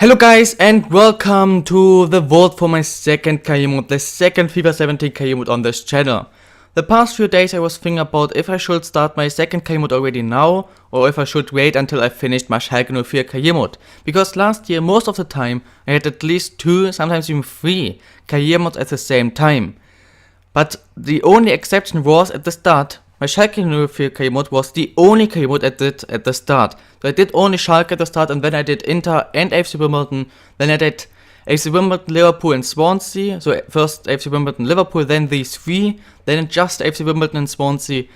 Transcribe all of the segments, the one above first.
Hello guys and welcome to the vote for my second career mode, the second FIFA 17 career mode on this channel. The past few days I was thinking about if I should start my second career mode already now or if I should wait until I finished my Schalke 04 career mode. Because last year most of the time I had at least 2, sometimes even 3 career modes at the same time. But the only exception was at the start. My Schalke 04 career mode was the only career mode I did at the start. So I did only Schalke at the start and then I did Inter and AFC Wimbledon. Then I did AFC Wimbledon, Liverpool and Swansea. So first AFC Wimbledon, Liverpool, then these 3. Then just AFC Wimbledon and Swansea.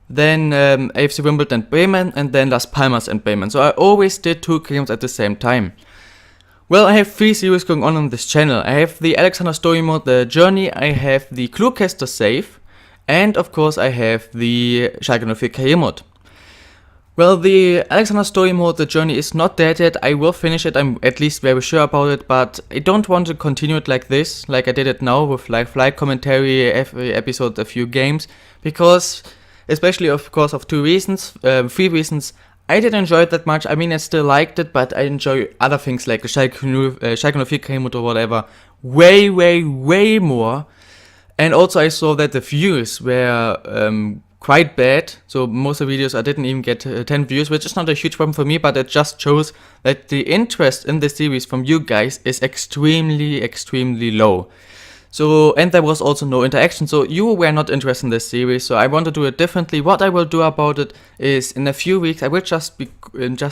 Then AFC Wimbledon and Bremen and then Las Palmas and Bremen. So I always did 2 career modes at the same time. Well, I have 3 series going on this channel. I have the Alexander Story mode, the Journey. I have the Cluecaster save. And of course I have the Schalke 04 career mode. Well, the Alexander Story mode, the Journey, is not dead yet. I will finish it, I'm at least very sure about it, but I don't want to continue it like this, like I did it now with like flight commentary, every episode, a few games, because, especially of course of 3 reasons, I didn't enjoy it that much. I mean, I still liked it, but I enjoy other things like the Schalke 04 career mode or whatever way more. And also I saw that the views were quite bad, so most of the videos I didn't even get 10 views, which is not a huge problem for me, but it just shows that the interest in the series from you guys is extremely low. So, and there was also no interaction, so you were not interested in this series, so I want to do it differently. What I will do about it is, in a few weeks, I will just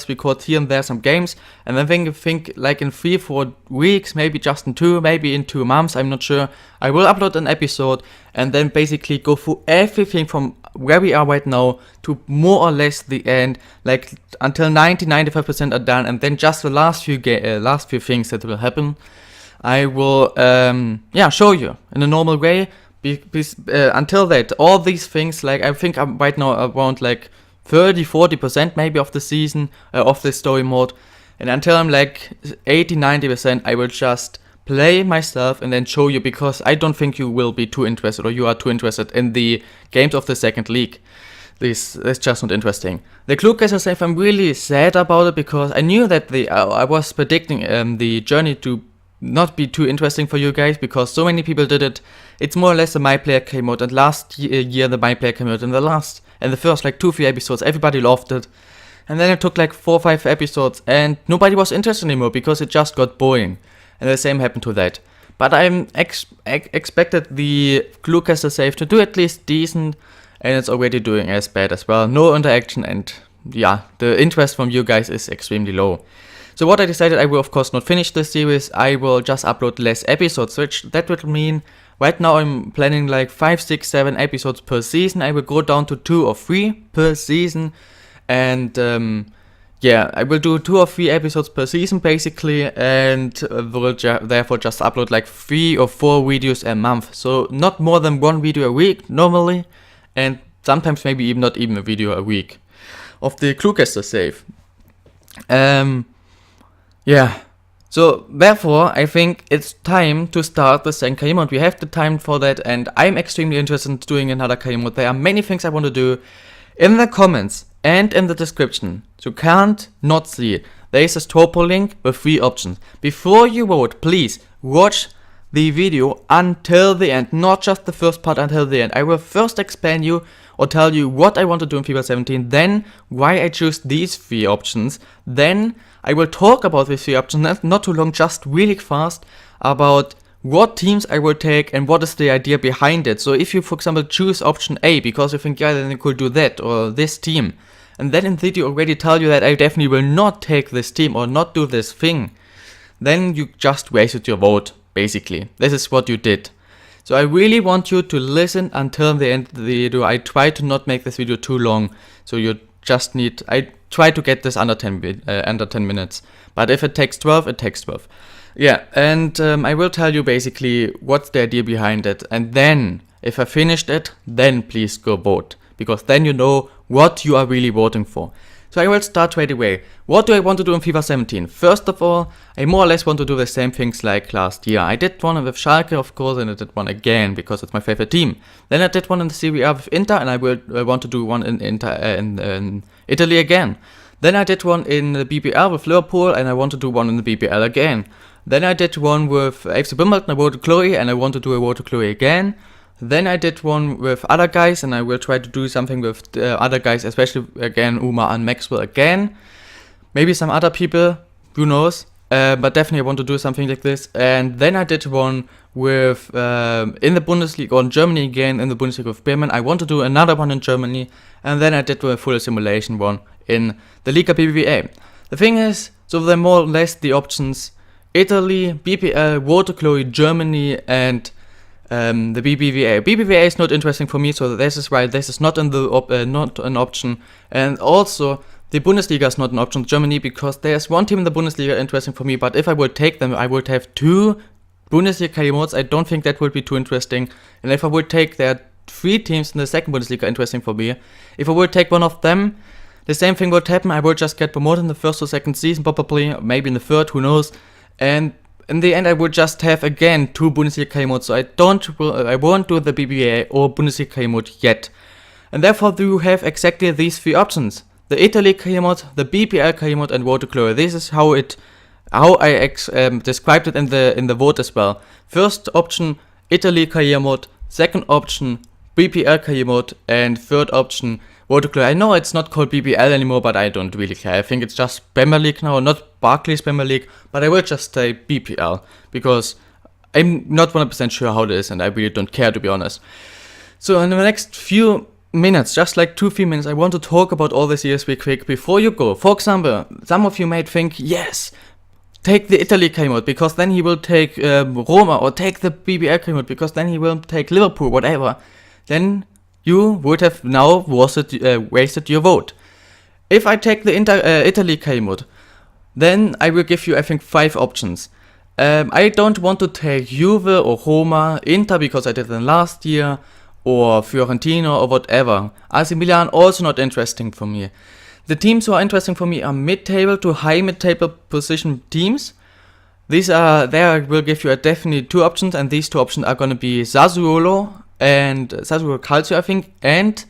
record here and there some games, and then think like in 3-4 weeks, maybe just in 2, maybe in 2 months, I'm not sure, I will upload an episode, and then basically go through everything from where we are right now to more or less the end, like until 90-95% are done, and then just the last few things that will happen. I will show you in a normal way. Until that, all these things, like I think I'm right now around like 30-40% maybe of the season of the story mode, and until I'm like 80-90%, I will just play myself and then show you, because I don't think you will be too interested, or you are too interested in the games of the second league. This is just not interesting. The Cluecaster save, I'm really sad about it, because I knew that I was predicting the Journey to not be too interesting for you guys, because so many people did it. It's more or less the My Player career mode, and last year the My Player career mode, and the first like 2-3 episodes everybody loved it, and then it took like 4-5 episodes and nobody was interested anymore because it just got boring, and the same happened to that. But I'm expected the Cluecaster save to do at least decent, and it's already doing as bad as well. No interaction, and yeah, the interest from you guys is extremely low. So what I decided, I will of course not finish this series, I will just upload less episodes, which that would mean right now I'm planning like 5, 6, 7 episodes per season. I will go down to 2 or 3 per season, and I will do 2 or 3 episodes per season basically, and will therefore just upload like 3 or 4 videos a month. So not more than 1 video a week normally, and sometimes maybe not even a video a week of the Cluecaster save. So therefore I think it's time to start the second career mode. We have the time for that, and I'm extremely interested in doing another career mode. There are many things I want to do. In the comments and in the description, you can't not see it, there is a Stropo link with 3 options. Before you vote, please watch the video until the end, not just the first part, until the end. I will first explain you or tell you what I want to do in FIFA 17, then why I choose these 3 options, then I will talk about these 3 options, not too long, just really fast, about what teams I will take and what is the idea behind it. So if you, for example, choose option A because you think, yeah, then you could do that or this team, and then in the video already tell you that I definitely will not take this team or not do this thing, then you just wasted your vote, basically. This is what you did. So I really want you to listen until the end of the video. I try to not make this video too long, so you just need, I try to get this under 10 minutes, but if it takes 12, it takes 12. Yeah, and I will tell you basically what's the idea behind it, and then if I finished it, then please go vote, because then you know what you are really voting for. So I will start right away. What do I want to do in FIFA 17? First of all, I more or less want to do the same things like last year. I did one with Schalke, of course, and I did one again because it's my favorite team. Then I did one in the Serie A with Inter, and I will want to do one in Italy again. Then I did one in the BBL with Liverpool, and I want to do one in the BBL again. Then I did one with FC Wimbledon, I Road to Glory, and I want to do a Road to Glory again. Then I did one with other guys, and I will try to do something with other guys, especially again Umar and Maxwell again. Maybe some other people, who knows, but definitely I want to do something like this. And then I did one with, in the Bundesliga, or in Germany again, in the Bundesliga with Bremen. I want to do another one in Germany, and then I did a full simulation one in the Liga BBVA. The thing is, so they're more or less the options: Italy, BPL, Road to Glory, Germany, and the BBVA. BBVA is not interesting for me, so this is why this is not in the not an option. And also, the Bundesliga is not an option in Germany, because there's one team in the Bundesliga interesting for me, but if I would take them, I would have 2 Bundesliga career modes. I don't think that would be too interesting. And if I would take, there are 3 teams in the second Bundesliga interesting for me. If I would take one of them, the same thing would happen. I would just get promoted in the first or second season, probably, maybe in the third, who knows. And in the end, I would just have again 2 Bundesliga career modes. So I won't do the BBVA or Bundesliga career mode yet. And therefore, you have exactly these 3 options: the Italy career mode, the BPL career mode, and Road to Glory. This is how I described it in the vote as well. First option, Italy career mode. Second option, BPL career mode, and third option, Road to Glory. I know it's not called BBL anymore, but I don't really care. I think it's just Premier League now, not Barclays Premier League, but I will just say BPL, because I'm not 100% sure how it is, and I really don't care, to be honest. So in the next few minutes, just like 2-3 minutes, I want to talk about all this real quick before you go. For example, some of you might think, yes, take the Italy career mode, because then he will take Roma, or take the BBL career mode, because then he will take Liverpool, whatever. Then you would have now wasted your vote. If I take the Italy career mode, then I will give you, I think, 5 options. I don't want to take Juve or Roma, Inter, because I did them last year, or Fiorentina, or whatever. AC Milan, also not interesting for me. The teams who are interesting for me are mid-table to high mid-table position teams. There I will give you definitely 2 options, and these 2 options are going to be Sassuolo Calcio, I think, and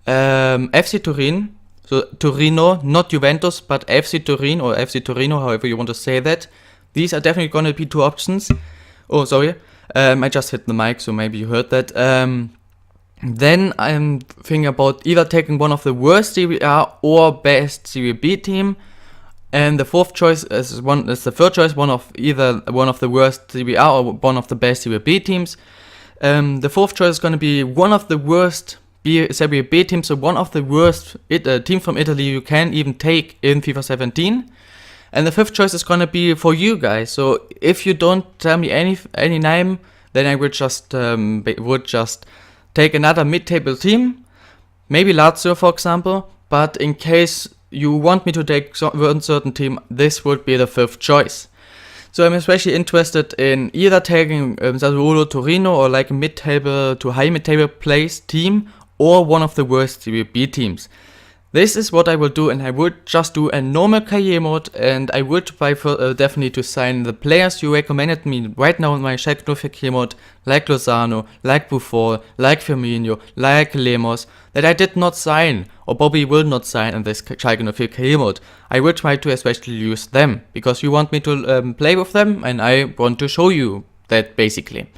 FC Turin. So Torino, not Juventus, but FC Turin or FC Torino, however you want to say that. These are definitely going to be 2 options. Oh, sorry. I just hit the mic, so maybe you heard that. Then I'm thinking about either taking one of the worst Serie A or best Serie B team. And the fourth choice is the third choice, either one of the worst Serie A or one of the best Serie B teams. The fourth choice is going to be one of the worst Serie B teams, so one of the worst team from Italy you can even take in FIFA 17. And the fifth choice is going to be for you guys. So if you don't tell me any name, then I would just take another mid-table team, maybe Lazio, for example. But in case you want me to take one certain team, this would be the fifth choice. So I'm especially interested in either taking Sassuolo, Torino, or like a mid-table to high mid-table place team, or one of the worst Serie B teams. This is what I will do, and I would just do a normal career mode, and I would try definitely to sign the players you recommended me right now in my Schalke 04 career mode, like Lozano, like Buffon, like Firmino, like Lemos, that I did not sign, or probably will not sign in this Schalke 04 career mode. I will try to especially use them, because you want me to play with them, and I want to show you that basically.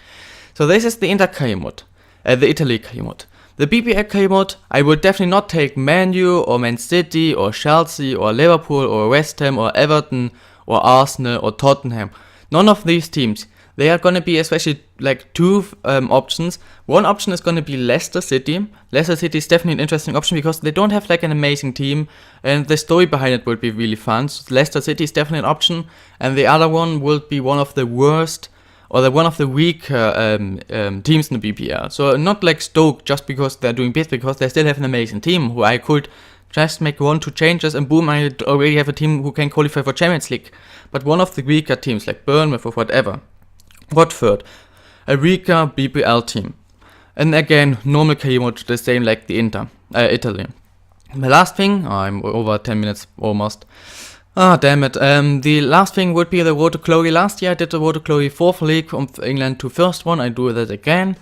So this is the Inter career mode, the Italy career mode. The BPL career mode, I would definitely not take Man U or Man City or Chelsea or Liverpool or West Ham or Everton or Arsenal or Tottenham. None of these teams. They are going to be especially like 2 options. One option is going to be Leicester City. Leicester City is definitely an interesting option because they don't have like an amazing team, and the story behind it would be really fun. So Leicester City is definitely an option, and the other one will be one of the worst or one of the weaker teams in the BPL. So not like Stoke just because they're doing best, because they still have an amazing team who I could just make 1-2 changes and boom, I already have a team who can qualify for Champions League. But one of the weaker teams like Bournemouth or whatever. Watford, a weaker BPL team. And again, normal career mode, the same like the Inter, Italy. The last thing, I'm over 10 minutes almost. Ah, damn it. The last thing would be the Road to Glory. Last year I did the Road to Glory 4th League from England to first one. I do that again.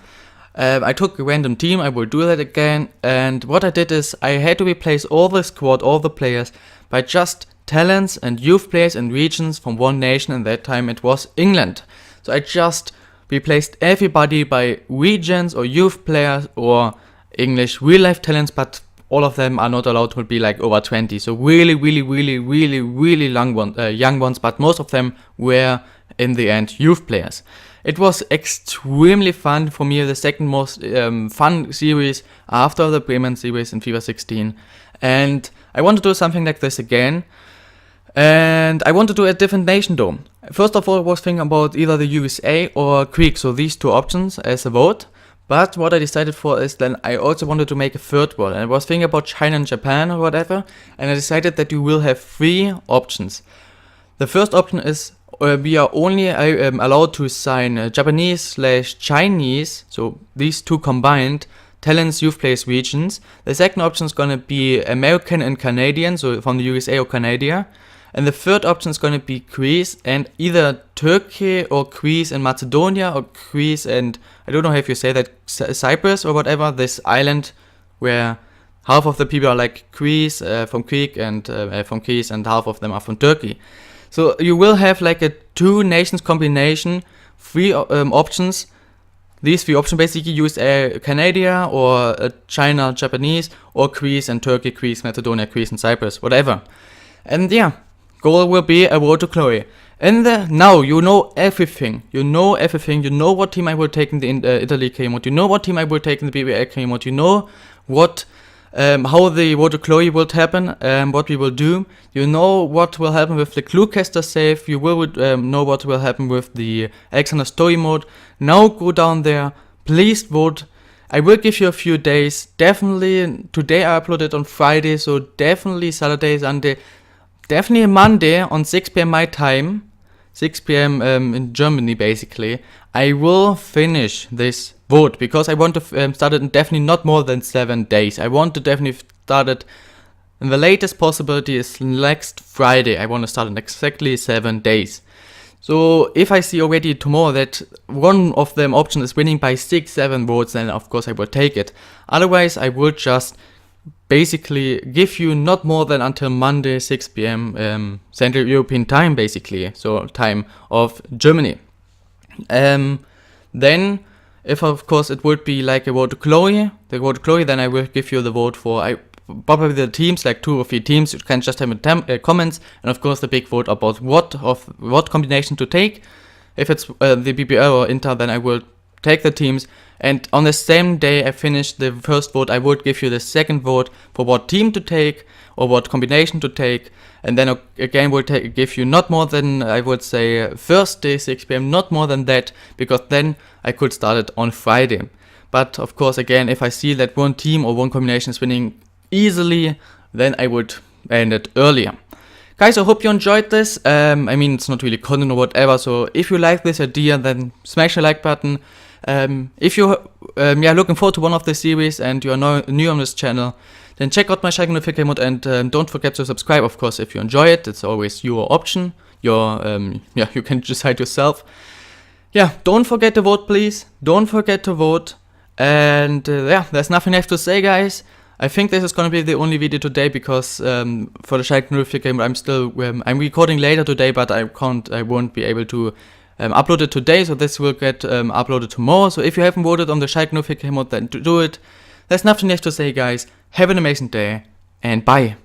I took a random team. I will do that again. And what I did is I had to replace all the squad, all the players. by just talents and youth players and regions from one nation, and that time it was England. So I just replaced everybody by regions or youth players or English real life talents, but all of them are not allowed to be like over 20. So really young ones, but most of them were in the end youth players. It was extremely fun for me, the second most fun series after the Bremen series in FIFA 16. And I want to do something like this again. And I want to do a different nation though. First of all, I was thinking about either the USA or Greek, so these two options as a vote. But what I decided for is then I also wanted to make a third one. And I was thinking about China and Japan or whatever. And I decided that you will have 3 options. The first option is we are only allowed to sign Japanese/Chinese, so these two combined, talents, youth players, regions. The second option is going to be American and Canadian, so from the USA or Canada. And the third option is going to be Greece and either Turkey or Greece and Macedonia or Greece and, I don't know how you say that, Cyprus or whatever, this island where half of the people are like Greece, from Greek and from Greece, and half of them are from Turkey. So you will have like a 2 nations combination, 3 options. These 3 options basically use Canada or China, Japanese, or Greece and Turkey, Greece, Macedonia, Greece and Cyprus, whatever. And yeah, goal will be a road to glory. And now you know everything. You know everything. You know what team I will take in the Italy K mode. You know what team I will take in the BBL K mode. You know what how the road to glory will happen, what we will do. You know what will happen with the Cluecaster save. You will know what will happen with the Alexander story mode. Now go down there, please vote. I will give you a few days. Definitely today I uploaded on Friday, so definitely Saturday, Sunday, definitely Monday on 6 p.m. my time, 6 p.m. In Germany basically. I will finish this vote because I want to start it in definitely not more than 7 days. I want to definitely start it in the latest possibility is next Friday. I want to start in exactly 7 days. So if I see already tomorrow that one of them option is winning by 6-7 votes, then of course I will take it. Otherwise I will just basically give you not more than until Monday 6 p.m. Central European time basically, so time of Germany. Then if of course it would be like a vote to glory, then I will give you the vote for probably the teams, like 2 or 3 teams. You can just have in comments, and of course the big vote about what combination to take. If it's the BBL or Inter, then I will take the teams. And on the same day I finish the first vote, I would give you the second vote for what team to take or what combination to take. And then again will give you not more than, I would say, Thursday 6 p.m, not more than that, because then I could start it on Friday. But of course again, if I see that one team or one combination is winning easily, then I would end it earlier. Guys, I hope you enjoyed this. I mean, it's not really content or whatever, so if you like this idea, then smash the like button. If you're looking forward to one of the series and you're new on this channel, then check out my Schalke 04 mode, and don't forget to subscribe, of course, if you enjoy it. It's always your option. You can decide yourself. Yeah, don't forget to vote, please. Don't forget to vote. And there's nothing left to say, guys. I think this is gonna be the only video today because for the Schalke 04 game, I'm recording later today, but I won't be able to upload it today, so this will get uploaded tomorrow. So if you haven't voted on the Schalke 04 game mode, then do it. There's nothing left to say, guys. Have an amazing day, and bye.